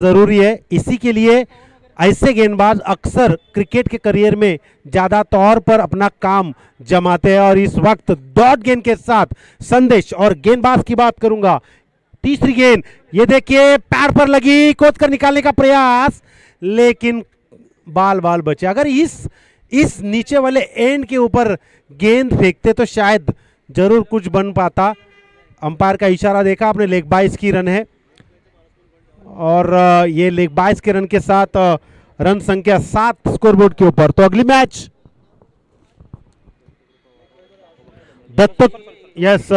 जरूरी है। इसी के लिए ऐसे गेंदबाज अक्सर क्रिकेट के करियर में ज्यादा तौर पर अपना काम जमाते हैं। और इस वक्त डॉट गेंद के साथ संदेश, और गेंदबाज की बात करूंगा, तीसरी गेंद, ये देखिए पैर पर लगी, कूद कर निकालने का प्रयास, लेकिन बाल बाल बचे। अगर इस नीचे वाले एंड के ऊपर गेंद फेंकते तो शायद जरूर कुछ बन पाता। अंपायर का इशारा देखा आपने, लेग बाइस की रन है, और ये लेग बाइस के रन के साथ रन संख्या 7 स्कोरबोर्ड के ऊपर। तो अगली मैच दत्तक, yes,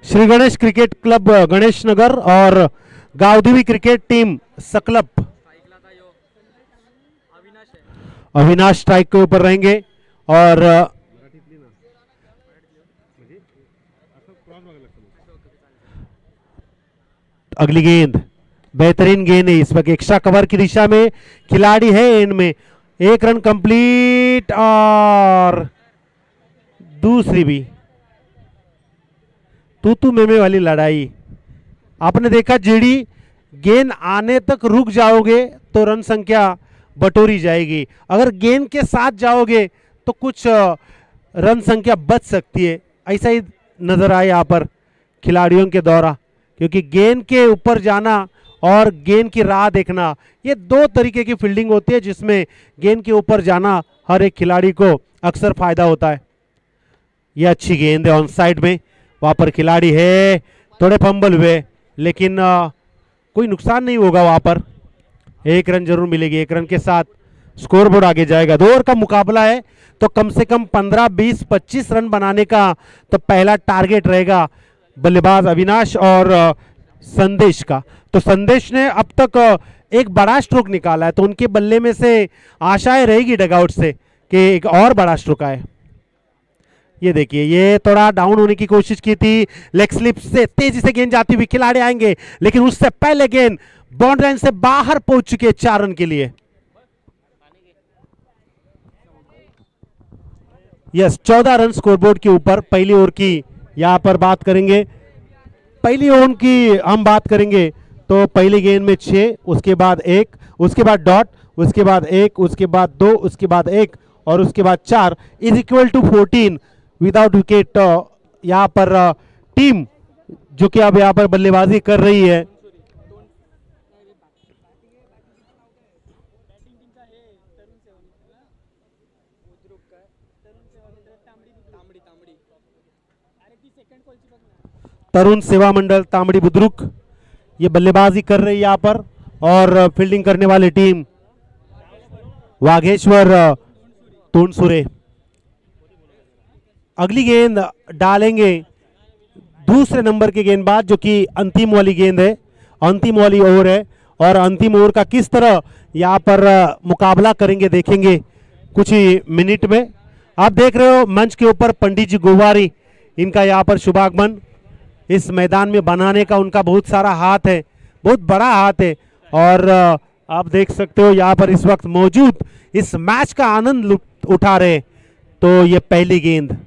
Shri Ganesh cricket club Ganesh Nagar और गावदेवी क्रिकेट टीम सकलप अविनाश स्ट्राइक के ऊपर रहेंगे। और अगली गेंद बेहतरीन गेंद है इस वक्त, एक्स्ट्रा कवर की दिशा में खिलाड़ी है एंड में, एक रन कंप्लीट, और दूसरी भी। तू मेमे वाली लड़ाई आपने देखा, जेडी गेंद आने तक रुक जाओगे तो रन संख्या बटोरी जाएगी, अगर गेंद के साथ जाओगे तो कुछ रन संख्या बच सकती है। ऐसा ही नजर आया यहाँ पर खिलाड़ियों के द्वारा, क्योंकि गेंद के ऊपर जाना और गेंद की राह देखना, ये दो तरीके की फील्डिंग होती है, जिसमें गेंद के ऊपर जाना हर एक खिलाड़ी को अक्सर फायदा होता है। ये अच्छी गेंद है ऑन साइड में, वहां पर खिलाड़ी है, थोड़े फंबल हुए, लेकिन कोई नुकसान नहीं होगा वहां पर, एक रन जरूर मिलेगी। एक रन के साथ स्कोरबोर्ड आगे जाएगा। 2 ओवर का मुकाबला है, तो कम से कम 15, 20, 25 रन बनाने का तो पहला टारगेट रहेगा बल्लेबाज अविनाश और संदेश का। तो संदेश ने अब तक एक बड़ा स्ट्रोक निकाला है, तो उनके बल्ले में से आशाएं रहेगी डगआउट से कि एक और बड़ा स्ट्रोक आए। ये देखिए, ये थोड़ा डाउन होने की कोशिश की थी, लेग स्लिप से तेजी से गेंद जाती हुई, खिलाड़ी आएंगे, लेकिन उससे पहले गेंद बाउंड्री लाइन से बाहर पहुंच चुके 4 रन के लिए। यस, 14 रन स्कोरबोर्ड के ऊपर। पहली ओवर की यहां पर बात करेंगे, पहली ओवर की हम बात करेंगे तो पहली गेंद में 6, उसके बाद 1, उसके बाद डॉट, उसके बाद 1, उसके बाद 2, उसके बाद 1, और उसके बाद 4 is equal to 14 without wicket. यहां पर टीम जो कि अब यहां पर बल्लेबाजी कर रही है, तरुण सेवा मंडल तांबड़ी बुद्रुक, ये बल्लेबाजी कर रही है यहां पर, और फील्डिंग करने वाली टीम वाघेश्वर तोनसुरे। अगली गेंद डालेंगे दूसरे नंबर के गेंदबाज, जो कि अंतिम वाली गेंद है, अंतिम वाली ओवर है, और अंतिम ओवर का किस तरह यहां पर मुकाबला करेंगे देखेंगे कुछ ही मिनट में। आप देख रहे हो मंच के ऊपर पंडित जी गोवारी, इनका यहां पर शुभागमन इस मैदान में बनाने का उनका बहुत सारा हाथ है, बहुत बड़ा हाथ है, और आप देख सकते हो यहां पर इस वक्त मौजूद इस मैच का आनंद उठा रहे। तो ये पहली गेंद,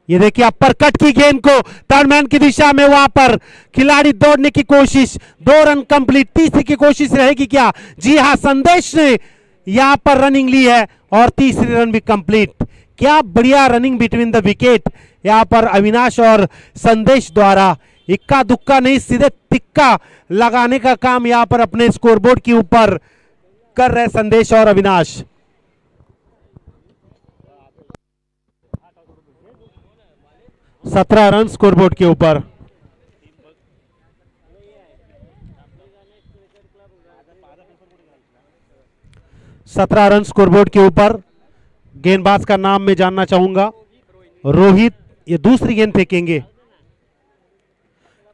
ये देखिए अपर कट की गेंद को थर्ड मैन की दिशा में, वहां पर खिलाड़ी दौड़ने की कोशिश, 2 रन कंप्लीट, तीसरी की कोशिश रहेगी क्या? जी हां, संदेश ने यहां पर रनिंग ली है और तीसरी रन भी कंप्लीट। क्या बढ़िया रनिंग बिटवीन द विकेट यहां पर अविनाश और संदेश द्वारा, इक्का दुक्का नहीं सीधे तिक्का लगाने का काम यहां पर अपने स्कोरबोर्ड के ऊपर कर रहे संदेश और अविनाश। सत्रह रन स्कोरबोर्ड के ऊपर। सत्रह रन स्कोरबोर्ड के ऊपर। गेंदबाज का नाम मैं जानना चाहूंगा, रोहित। ये दूसरी गेंद फेंकेंगे,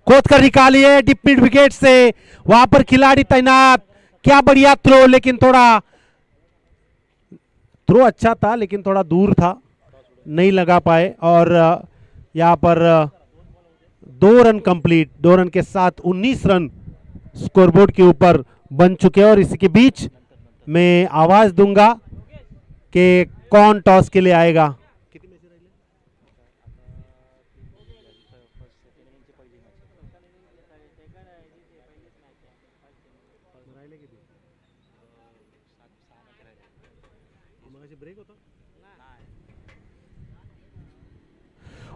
खोद कर निकाली है डिप मिड विकेट से, वहां पर खिलाड़ी तैनात। क्या बढ़िया थ्रो, लेकिन थोड़ा थ्रो अच्छा था लेकिन थोड़ा दूर था, नहीं लगा पाए। और यहां पर 2 रन कंप्लीट, 2 रन के साथ 19 रन स्कोरबोर्ड के ऊपर बन चुके हैं। और इसी के बीच मैं आवाज दूंगा कि कौन टॉस के लिए आएगा।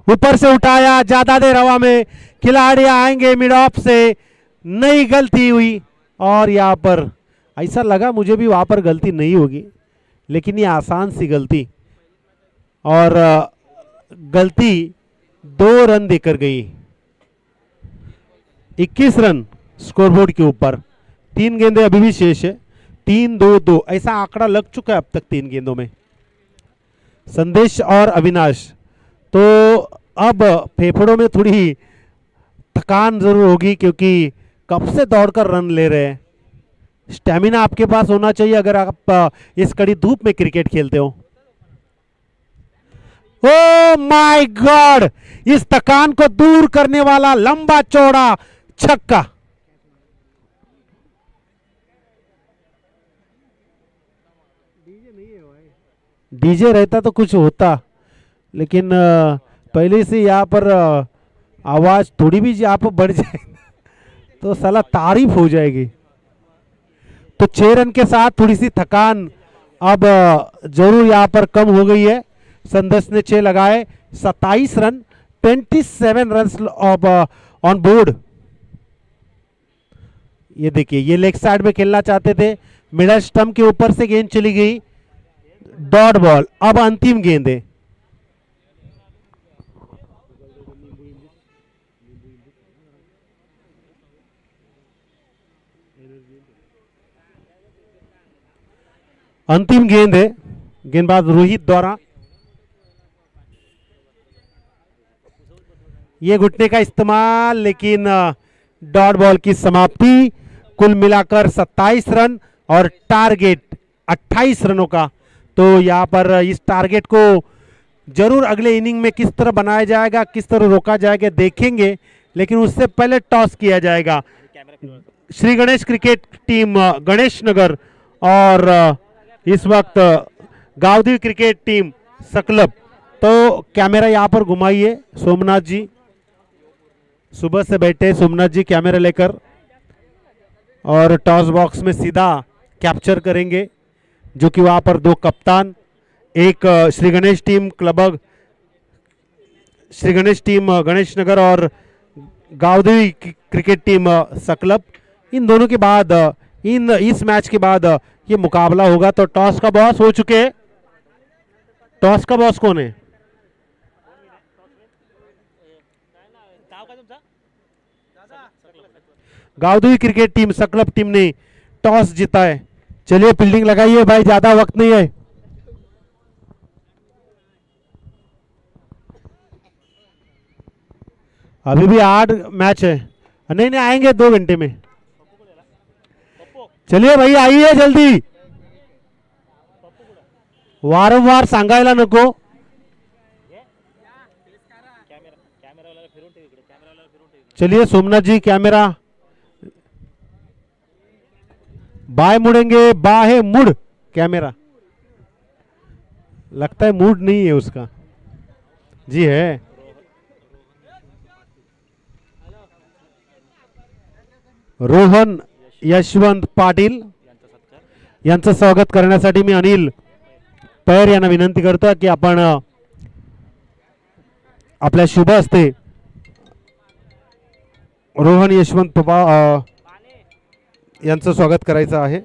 ऊपर से उठाया, ज्यादा देर हवा में, खिलाड़ी आएंगे मिड ऑफ से, नई गलती हुई और यहां पर ऐसा लगा मुझे भी वहां पर गलती नहीं होगी, लेकिन ये आसान सी गलती और गलती 2 रन देकर गई। 21 रन स्कोरबोर्ड के ऊपर, 3 गेंदें अभी भी शेष है, 3-2-2 ऐसा आंकड़ा लग चुका है अब तक 3 गेंदों में। संदेश और अविनाश, तो अब फेफड़ों में थोड़ी थकान जरूर होगी क्योंकि कब से दौड़कर रन ले रहे हैं। स्टैमिना आपके पास होना चाहिए अगर आप इस कड़ी धूप में क्रिकेट खेलते हो। ओ माय गॉड, इस थकान को दूर करने वाला लंबा चौड़ा छक्का। डीजे रहता तो कुछ होता, लेकिन पहले से यहाँ पर आवाज थोड़ी भी यहाँ पर बढ़ जाए तो साला तारीफ हो जाएगी। तो 6 रन के साथ थोड़ी सी थकान अब जरूर यहाँ पर कम हो गई है। संदेश ने 6 लगाए, 27 रन, 27 रन ऑन बोर्ड। ये देखिए, ये लेग साइड में खेलना चाहते थे, मिडल स्टंप के ऊपर से गेंद चली गई, डॉट बॉल। अब अंतिम गेंद है, अंतिम गेंद है, गेंदबाज रोहित द्वारा। ये घुटने का इस्तेमाल, लेकिन डॉट बॉल की समाप्ति। कुल मिलाकर 27 रन और टारगेट 28 रनों का। तो यहाँ पर इस टारगेट को जरूर अगले इनिंग में किस तरह बनाया जाएगा, किस तरह रोका जाएगा देखेंगे, लेकिन उससे पहले टॉस किया जाएगा। श्री गणेश क्रिकेट टीम गणेश नगर और इस वक्त गावदेवी क्रिकेट टीम सकलब। तो कैमरा यहाँ पर घुमाइए सोमनाथ जी, सुबह से बैठे सोमनाथ जी कैमरा लेकर, और टॉस बॉक्स में सीधा कैप्चर करेंगे, जो कि वहां पर 2 कप्तान, एक Shri Ganesh team club, Shri Ganesh team Ganesh Nagar और गावदेवी क्रिकेट टीम सकलब, इन दोनों के बाद इस मैच के बाद ये मुकाबला होगा। तो टॉस का बॉस हो चुके हैं। टॉस का बॉस कौन है? गावदेवी क्रिकेट टीम सकलब टीम ने टॉस जीता है। चलिए फील्डिंग लगाइए भाई, ज्यादा वक्त नहीं है। अभी भी 8 मैच है। नहीं नहीं, आएंगे 2 घंटे में। चलिए भाई आइए जल्दी, वारंवार सांगायला नको। चलिए सोमनाथ जी कैमरा, बाएं मुड़ेंगे, बाहें मुड़ कैमरा। लगता है मूड नहीं है उसका। जी है। रोहन यशवंत पाटील यांचं स्वागत करण्यासाठी मी अनिल पैर यांना विनंती करतो की आपण आपल्या शुभ हस्ते रोहन यशवंत पप्पा यांचं स्वागत करायचं आहे।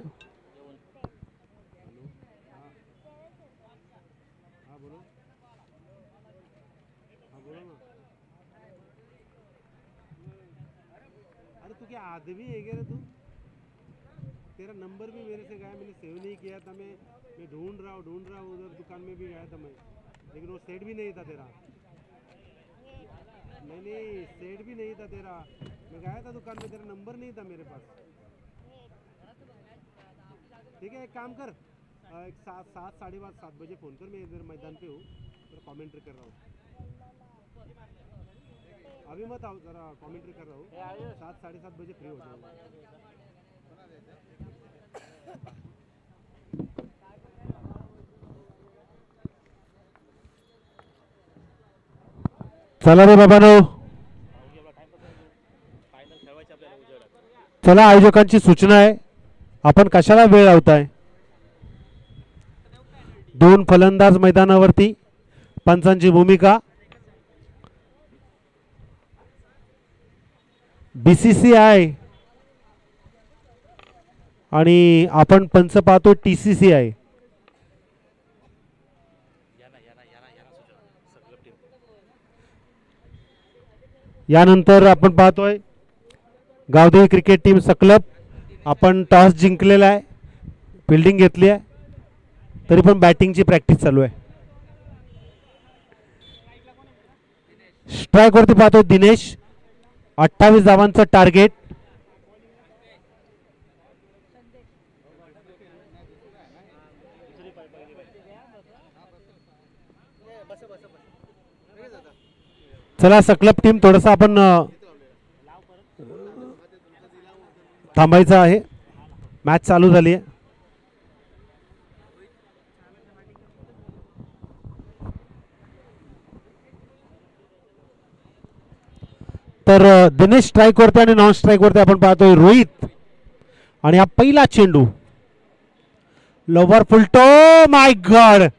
अरे तू क्या आदमी है क्या रे तू? तेरा नंबर भी मेरे से गया, मैंने सेव नहीं किया था। मैं ढूंढ रहा हूँ उधर दुकान में भी गया था मैं, लेकिन वो सेट भी नहीं था तेरा। नहीं सेट भी नहीं था तेरा। मैं गया था दुकान में, तेरा नंबर नहीं था मेरे पास। ठीक है, एक काम कर, एक 7 बजे फ़ोन कर, मैं इधर मैदान पे हूँ, तो कमेंट्री कर रहा हूँ। अभी मत आओ, जरा कमेंट्री कर रहा हूँ। 7-7:30 बजे फ्री हो जाऊँगा। चला रे बाबांनो, चला आयोजकांची सूचना आहे, आपण कशाला वेळ लावताय? दोन फलंदाज मैदानावरती, पंचांची भूमिका BCCI आणि आपण पंच पाहतो TCCI. यानंतर आपण पाहतोय गावदेवी क्रिकेट टीम सकलब. आपण टॉस जिंकलेला आहे, फिल्डिंग घेतली आहे, तरी पण बॅटिंगची प्रॅक्टिस चालू आहे. स्ट्राइक वरती पाहतो दिनेश, 28 धावांचं टार्गेट. चला सकलब टीम थोडंसं आपण थांबायचं आहे, मॅच चालू झाली आहे. तर दिनेश स्ट्राइक वरती आणि नॉन स्ट्राइक वरती आपण पाहतोय रोहित. आणि हा पहिला चेंडू लोवर फुलटो, माय गॉड,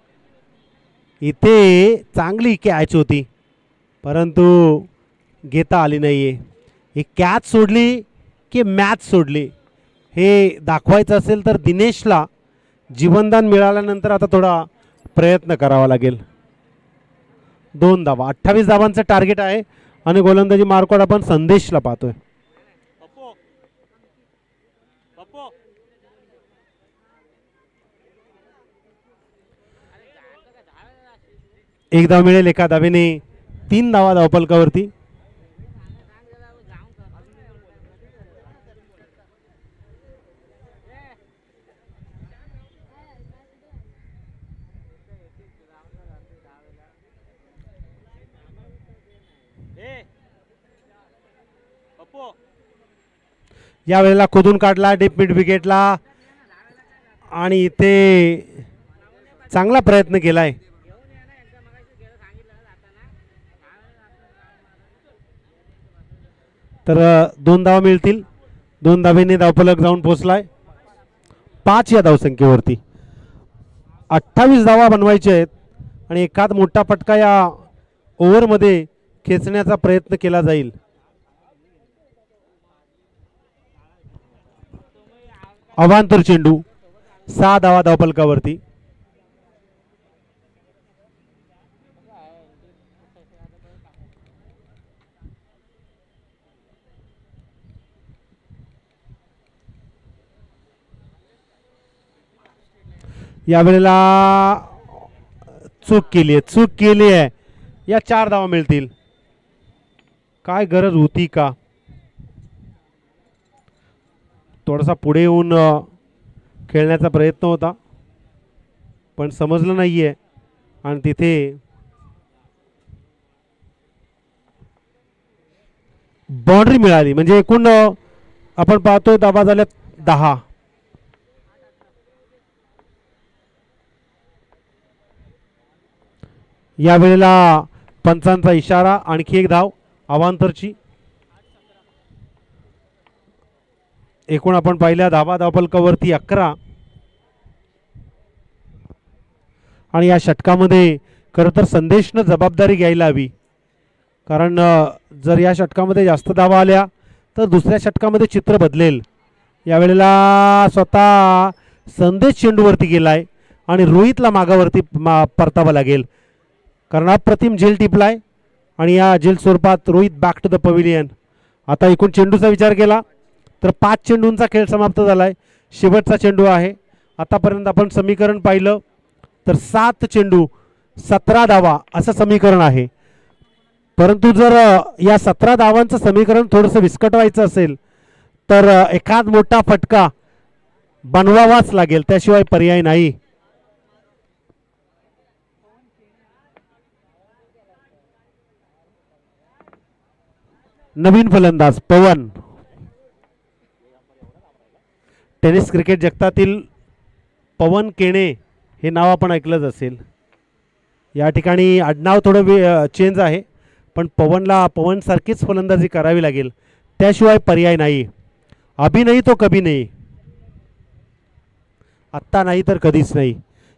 इथे चांगली कॅच होती परंतु घेता आली नाहीये. ही कॅच सोडली की मॅच सोडली हे दाखवायचं असेल तर दिनेशला जीवनदान मिळाल्यानंतर आता थोडा प्रयत्न करावा लागेल. 2 धावा, 28 धावांचं टार्गेट आहे आणि गोलंदाजी मार्कआउट आपण संदेशला पाहतोय. एक धाव मिळेल एका धावेने, 3 धावा धावफलकावरती. या वेळेला खोदून काढला डीप मिड विकेटला आणि इथे चांगला प्रयत्न केलाय. तर 2 धावा मिळतील. 2 धावेने धावफलक जाऊन पोहोचलाय 5 या धावसंख्येवरती. 28 धावा बनवायचे आहेत आणि एखाद मोठा फटका या ओव्हरमध्ये खेचण्याचा प्रयत्न केला जाईल. अवांतर चेंडू, 6 धावा धावफलकावरती. या वेळेला चूक केली आहे. या 4 धावा मिळतील. काय गरज होती का? थोडासा पुढे येऊन खेळण्याचा प्रयत्न होता पण समजलं नाहीये आणि तिथे बाउंड्री मिळाली. म्हणजे एकूण आपण पाहतोय धावा झाल्या 10. या वेळेला पंचांचा इशारा, आणखी एक धाव अवांतरची. एकूण आपण पाहिल्या धावा धावफलकावरती 11. आणि या षटकामध्ये खरं तर संदेशनं जबाबदारी घ्यायला हवी, कारण जर या षटकामध्ये जास्त धावा आल्या तर दुसऱ्या षटकामध्ये चित्र बदलेल. यावेळेला स्वतः संदेश चेंडूवरती गेलाय आणि रोहितला मागावरती परतावं लागेल, कारण अप्रतिम झेल टिपलाय आणि या झेल स्वरूपात Rohit back to the pavilion. आता एकूण चेंडूचा विचार केला तर 5 चेंडूंचा खेळ समाप्त झालाय. शेवटचा चेंडू आहे. आतापर्यंत आपण समीकरण पाहिलं तर 7 चेंडू 17 धावा असं समीकरण आहे. परंतु जर या 17 धावांचं समीकरण थोडंसं विस्कटवायचं असेल तर एखाद मोठा फटका बनवावाच लागेल, त्याशिवाय पर्याय नाही. नवीन फलंदाज पवन. टेनिस क्रिकेट जगतातील पवन केणे हे नाव आपण ऐकलंच असेल. या ठिकाणी आडनाव थोडं चेंज आहे पण पवनला पवनसारखीच फलंदाजी करावी लागेल, त्याशिवाय पर्याय नाही. अभी नाही तो कभी नाही, आत्ता नाही तर कधीच नाही.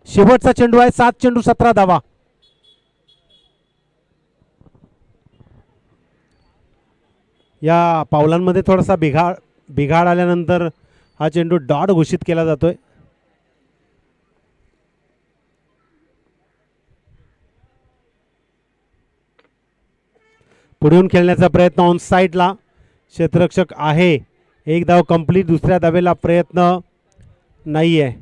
शेवटचा चेंडू आहे. 7 चेंडू 17 धावा. या पावलांमध्ये थोडासा बिघाड आल्यानंतर हा चेंडू डॉट घोषित केला जातोय. पुढून खेळण्याचा प्रयत्न ऑन साइडला क्षेत्ररक्षक आहे. एक धाव कंप्लीट. दुसऱ्या धावेला प्रयत्न नाही आहे.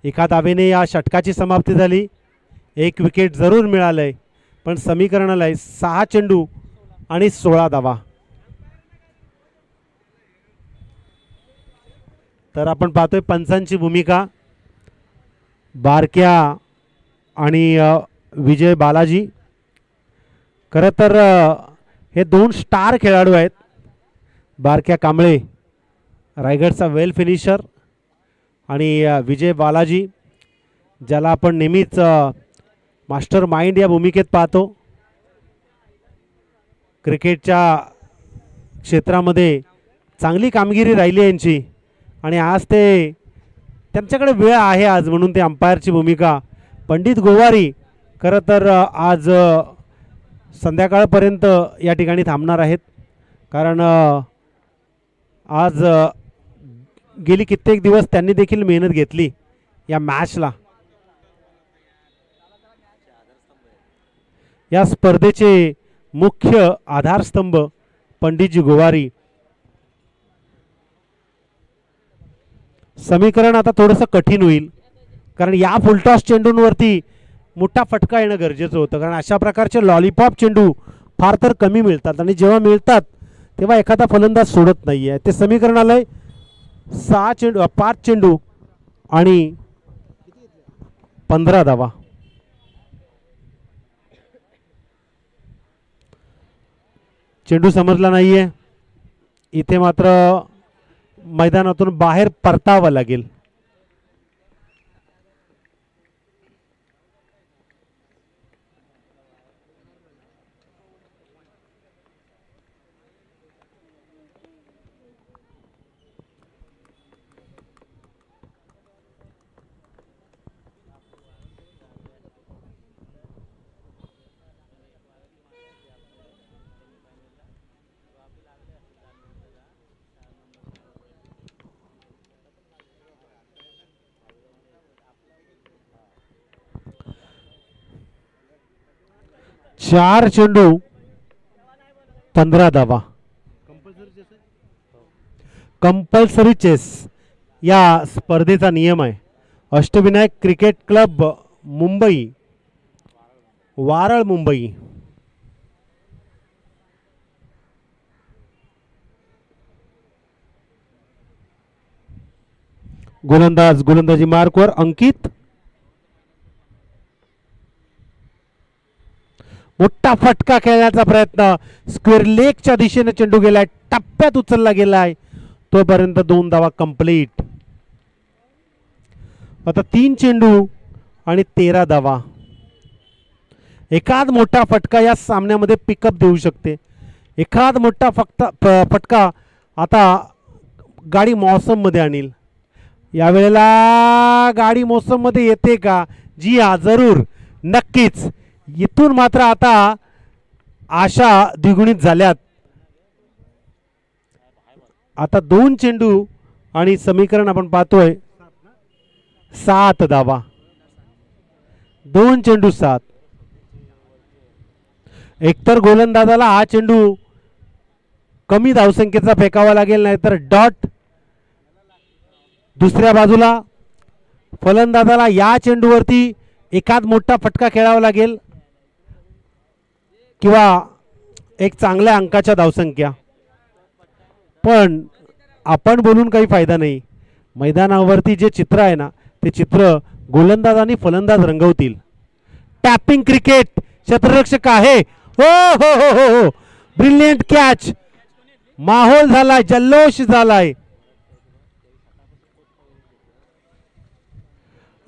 एका धावेने या षटकाची समाप्ती झाली. एक विकेट जरूर मिळालंय पण समीकरण आलंय 6 चेंडू आणि 16 धावा. तर आपण पाहतोय पंचांची भूमिका बारक्या आणि विजय बालाजी. खरं तर हे 2 स्टार खेळाडू आहेत. बारक्या कांबळे रायगडचा वेल फिनिशर आणि विजय बालाजी ज्याला आपण नेहमीच मास्टर माइंड या भूमिकेत पाहतो. क्रिकेटच्या क्षेत्रामध्ये चांगली कामगिरी राहिली यांची आणि आज ते त्यांच्याकडे वेळ आहे आज म्हणून ते अंपायरची भूमिका. पंडित गोवारी खरं तर आज संध्याकाळपर्यंत या ठिकाणी थांबणार आहेत कारण आज गेली कित्येक दिवस त्यांनी देखील मेहनत घेतली या मॅचला. या स्पर्धेचे मुख्य आधारस्तंभ पंडितजी गोवारी. समीकरण आता थोडंसं कठीण होईल कारण या फुलटॉस चेंडूंवरती मोठा फटका येणं गरजेचं होतं कारण अशा प्रकारचे लॉलीपॉप चेंडू फार तर कमी मिळतात आणि जेव्हा मिळतात तेव्हा एखादा फलंदाज सोडत नाही आहे. ते समीकरण आलंय 5 चेंडू आणि 15 धावा. चेंडू समजला नाहीये. इथे मात्र मैदानातून बाहेर परतावं लागेल. चार चेंडू 15 धावा. कंपल्सरी चेस या स्पर्धेचा नियम आहे. अष्टविनायक क्रिकेट क्लब मुंबई, वारळ मुंबई. गोलंदाजी मार्कवर अंकित. मोठा फटका खेळण्याचा प्रयत्न. स्क्वेअर लेगच्या दिशेने चेंडू गेलाय. टप्प्यात उचलला गेलाय. तोपर्यंत 2 धावा कंप्लीट. आता 3 चेंडू आणि 13 धावा. एखाद मोठा फटका या सामन्यामध्ये पिकअप देऊ शकते. एखाद मोठा फटका आता गाडी मौसम मध्ये आणील. यावेळेला गाडी मौसम मध्ये येते का? जी हा, जरूर, नक्कीच. इथून मात्र आता आशा द्विगुणित झाल्यात. आता 2 चेंडू आणि समीकरण आपण पाहतोय 7 धावा. 2 चेंडू 7. एकतर गोलंदाजाला हा चेंडू कमी धावसंख्येचा फेकावा लागेल नाहीतर डॉट. दुसऱ्या बाजूला फलंदाजाला या चेंडूवरती एखाद मोठा फटका खेळावा लागेल किंवा एक चांगल्या अंकाच्या धावसंख्या. पण आपण बोलून काही फायदा नाही. मैदानावरती जे चित्र आहे ना ते चित्र गोलंदाज आणि फलंदाज रंगवतील. Tapping cricket. क्षेत्ररक्षक आहे. हो हो हो हो हो, ब्रिलियंट कॅच. माहोल झालाय, जल्लोष झालाय.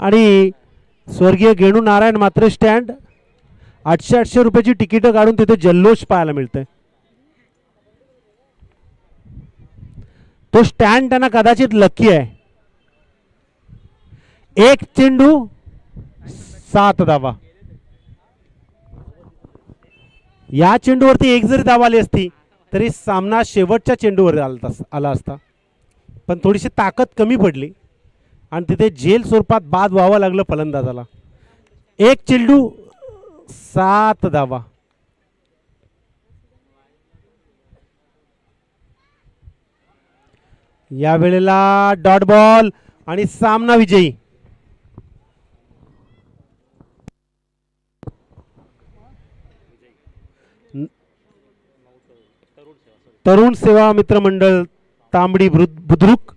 आणि स्वर्गीय गेणू नारायण मात्रे स्टँड 800 रुपयाची तिकीट काढून तिथे जल्लोष पाहायला मिळतंय. तो स्टँड त्यांना कदाचित लकी आहे. 1 चेंडू 7 धावा. या चेंडूवरती एक जरी धाव आली असती तरी सामना शेवटच्या चेंडूवर आला असता, पण थोडीशी ताकद कमी पडली आणि तिथे झेल स्वरूपात बाद व्हावं लागलं फलंदाजाला. एक चेंडू 7 धावा. या वेळेला डॉट बॉल आणि सामना विजयी. तरुण सेवा मित्र मंडळ तांबडी बुद्रुक